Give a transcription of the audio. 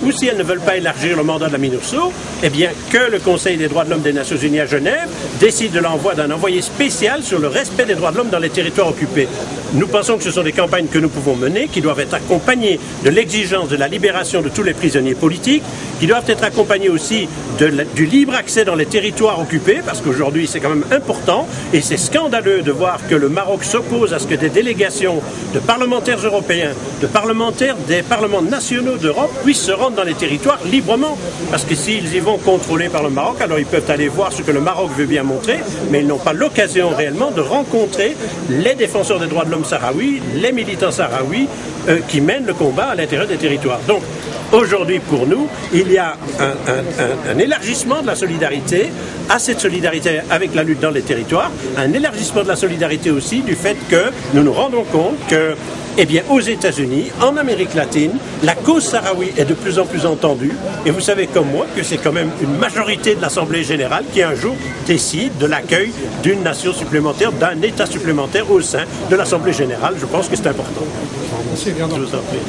ou si elles ne veulent pas élargir le mandat de la MINURSO, eh bien que le Conseil des droits de l'homme des Nations Unies à Genève décide de l'envoi d'un envoyé spécial sur le respect des droits de l'homme dans les territoires occupés. Nous pensons que ce sont des campagnes que nous pouvons mener, qui doivent être accompagnées de l'exigence de la libération de tous les prisonniers politiques, qui doivent être accompagnées aussi du libre accès dans les territoires occupés, parce qu'aujourd'hui c'est quand même important, et c'est scandaleux de voir que le Maroc s'oppose à ce que des délégations de parlementaires européens, de parlementaires des parlements nationaux d'Europe puissent se rendre dans les territoires librement, parce que s'ils y vont contrôlés par le Maroc, alors ils peuvent aller voir ce que le Maroc veut bien montrer, mais ils n'ont pas l'occasion réellement de rencontrer les défenseurs des droits de l'homme sahraouis, les militants sahraouis qui mènent le combat à l'intérieur des territoires. Donc, aujourd'hui, pour nous, il y a un élargissement de la solidarité, à cette solidarité avec la lutte dans les territoires, un élargissement de la solidarité aussi du fait que nous nous rendons compte que, eh bien, aux États-Unis, en Amérique latine, la cause sahraoui est de plus en plus entendue. Et vous savez comme moi que c'est quand même une majorité de l'Assemblée générale qui un jour décide de l'accueil d'une nation supplémentaire, d'un État supplémentaire au sein de l'Assemblée générale. Je pense que c'est important. Merci, Je vous en prie.